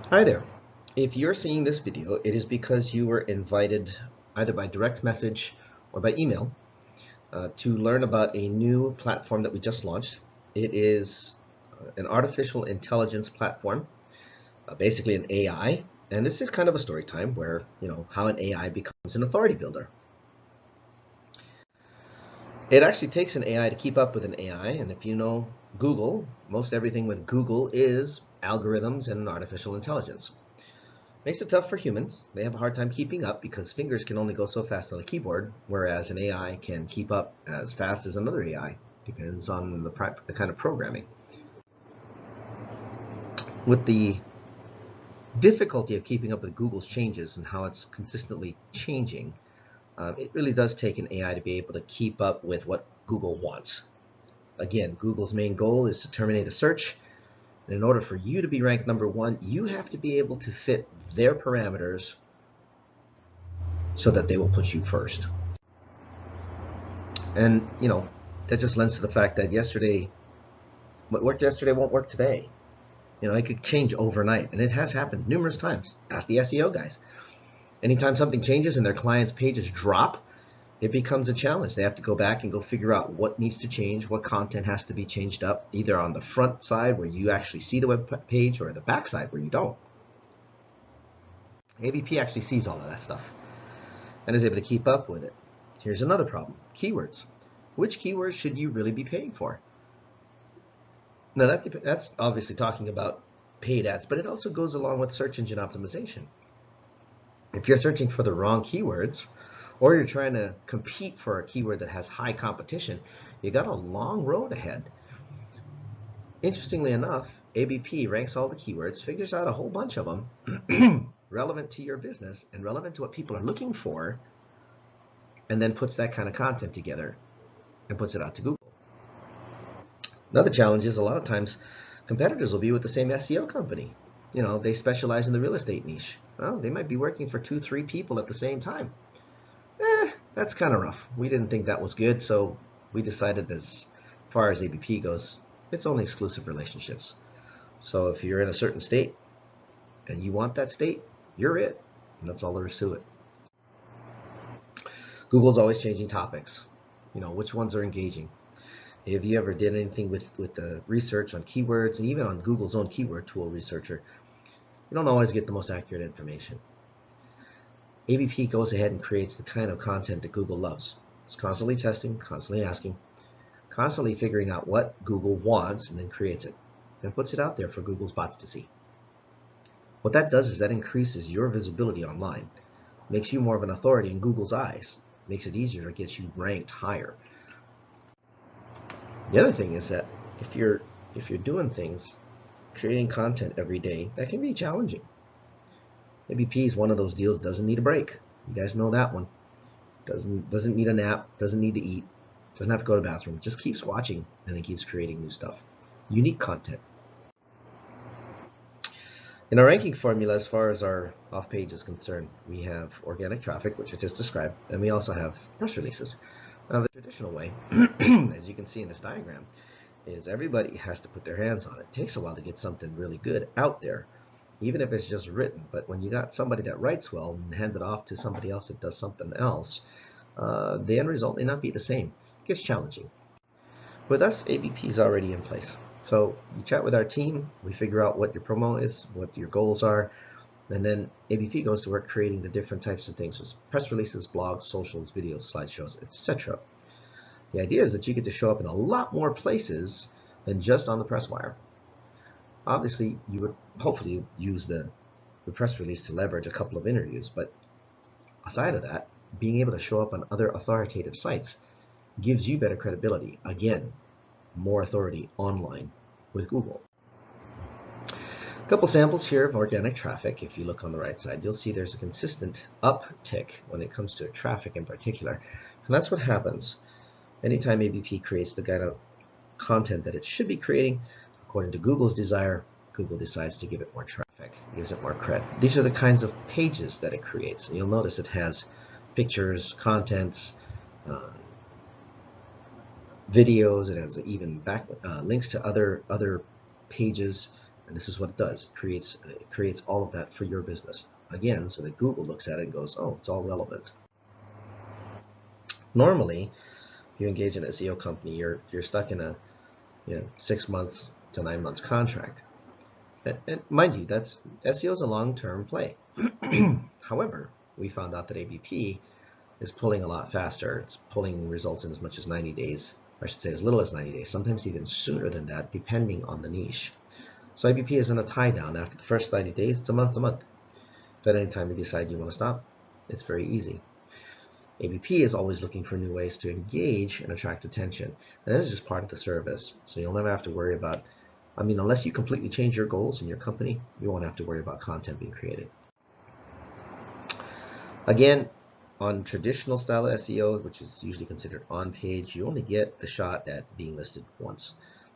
Hi there. If you're seeing this video, it is because you were invited either by direct message or by email to learn about a new platform that we just launched. It is an artificial intelligence platform, basically an AI, and this is kind of a story time where, how an AI becomes an authority builder. It actually takes an AI to keep up with an AI, and if you know Google, most everything with Google is algorithms and artificial intelligence. Makes it tough for humans. They have a hard time keeping up because fingers can only go so fast on a keyboard, whereas an AI can keep up as fast as another AI. Depends on the kind of programming. With the difficulty of keeping up with Google's changes and how it's consistently changing, it really does take an AI to be able to keep up with what Google wants. Again, Google's main goal is to terminate a search. And in order for you to be ranked #1, you have to be able to fit their parameters so that they will put you first. And, that just lends to the fact that what worked yesterday won't work today. It could change overnight, and it has happened numerous times. Ask the SEO guys. Anytime something changes and their clients' pages drop, it becomes a challenge. They have to go back and go figure out what needs to change, what content has to be changed up, either on the front side where you actually see the web page or the back side where you don't. ABP actually sees all of that stuff and is able to keep up with it. Here's another problem: keywords. Which keywords should you really be paying for? Now that's obviously talking about paid ads, but it also goes along with search engine optimization. If you're searching for the wrong keywords, or you're trying to compete for a keyword that has high competition, you got a long road ahead. Interestingly enough, ABP ranks all the keywords, figures out a whole bunch of them relevant to your business and relevant to what people are looking for, and then puts that kind of content together and puts it out to Google. Another challenge is a lot of times competitors will be with the same SEO company. They specialize in the real estate niche. Well, they might be working for 2-3 people at the same time. That's kind of rough. We didn't think that was good, so we decided as far as ABP goes, it's only exclusive relationships. So if you're in a certain state and you want that state, you're it. And that's all there is to it. Google's always changing topics. Which ones are engaging? If you ever did anything with the research on keywords, and even on Google's own keyword tool researcher, you don't always get the most accurate information. ABP goes ahead and creates the kind of content that Google loves. It's constantly testing, constantly asking, constantly figuring out what Google wants, and then creates it and puts it out there for Google's bots to see. What that does is that increases your visibility online, makes you more of an authority in Google's eyes, makes it easier to get you ranked higher. The other thing is that if you're doing things, creating content every day, that can be challenging. ABP is one of those deals, doesn't need a break. You guys know that one. Doesn't need a nap, doesn't need to eat, doesn't have to go to the bathroom, just keeps watching and then keeps creating new stuff. Unique content. In our ranking formula, as far as our off-page is concerned, we have organic traffic, which I just described, and we also have press releases. Now, the traditional way, as you can see in this diagram, is everybody has to put their hands on it. It takes a while to get something really good out there, even if it's just written. But when you got somebody that writes well and hand it off to somebody else that does something else, the end result may not be the same. It gets challenging. With us, ABP is already in place. So you chat with our team, we figure out what your promo is, what your goals are, and then ABP goes to work creating the different types of things: so press releases, blogs, socials, videos, slideshows, etc. The idea is that you get to show up in a lot more places than just on the press wire. Obviously, you would hopefully use the press release to leverage a couple of interviews, but aside of that, being able to show up on other authoritative sites gives you better credibility. Again, more authority online with Google. A couple samples here of organic traffic. If you look on the right side, you'll see there's a consistent uptick when it comes to traffic in particular. And that's what happens anytime ABP creates the kind of content that it should be creating. According to Google's desire, Google decides to give it more traffic, gives it more cred. These are the kinds of pages that it creates. And you'll notice it has pictures, contents, videos. It has even back links to other pages, And this is what it does. It creates all of that for your business. Again, so that Google looks at it and goes, oh, it's all relevant. Normally, if you engage in an SEO company, you're stuck in a 6 months to 9 months contract. And mind you, SEO is a long-term play. However, we found out that ABP is pulling a lot faster. It's pulling results in as much as 90 days, or I should say as little as 90 days, sometimes even sooner than that, depending on the niche. So ABP isn't a tie down. After the first 90 days, it's a month to month. If at any time you decide you want to stop, it's very easy. ABP is always looking for new ways to engage and attract attention. And this is just part of the service. So you'll never have to worry about, unless you completely change your goals in your company, you won't have to worry about content being created. Again, on traditional style SEO, which is usually considered on page, you only get the shot at being listed once.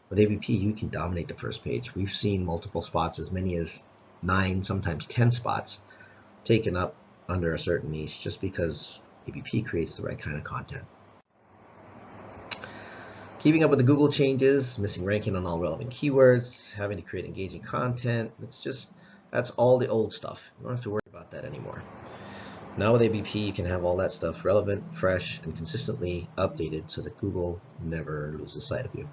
With ABP, you can dominate the first page. We've seen multiple spots, as many as 9, sometimes 10 spots taken up under a certain niche just because ABP creates the right kind of content. Keeping up with the Google changes, missing ranking on all relevant keywords, having to create engaging content, that's all the old stuff. You don't have to worry about that anymore. Now with ABP, you can have all that stuff relevant, fresh, and consistently updated so that Google never loses sight of you.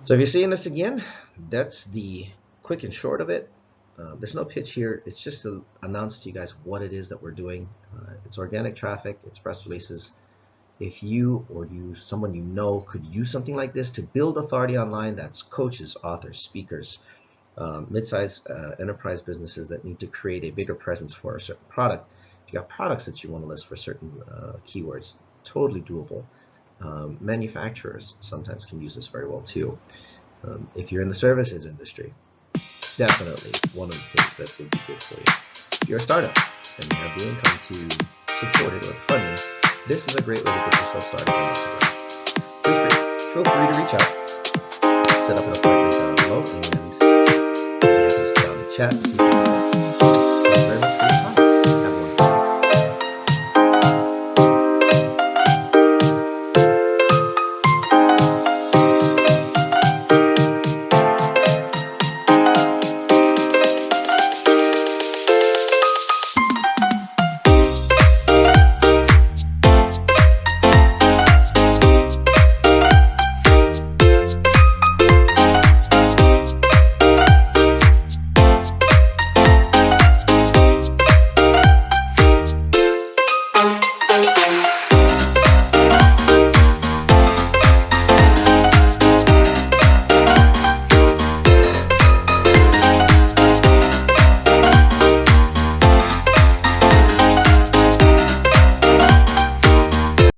So if you're seeing this again, that's the quick and short of it. There's no pitch here. It's just to announce to you guys what it is that we're doing. It's organic traffic. It's press releases. If you or someone you know could use something like this to build authority online, that's coaches, authors, speakers, mid-size enterprise businesses that need to create a bigger presence for a certain product. If you got products that you want to list for certain keywords, totally doable. Manufacturers sometimes can use this very well too. If you're in the services industry, definitely one of the things that would be good for you. If you're a startup and you have the income to support it or funding, this is a great way to get yourself started on Instagram. Feel free to reach out, set up an appointment down below, and we have to sit down and chat and see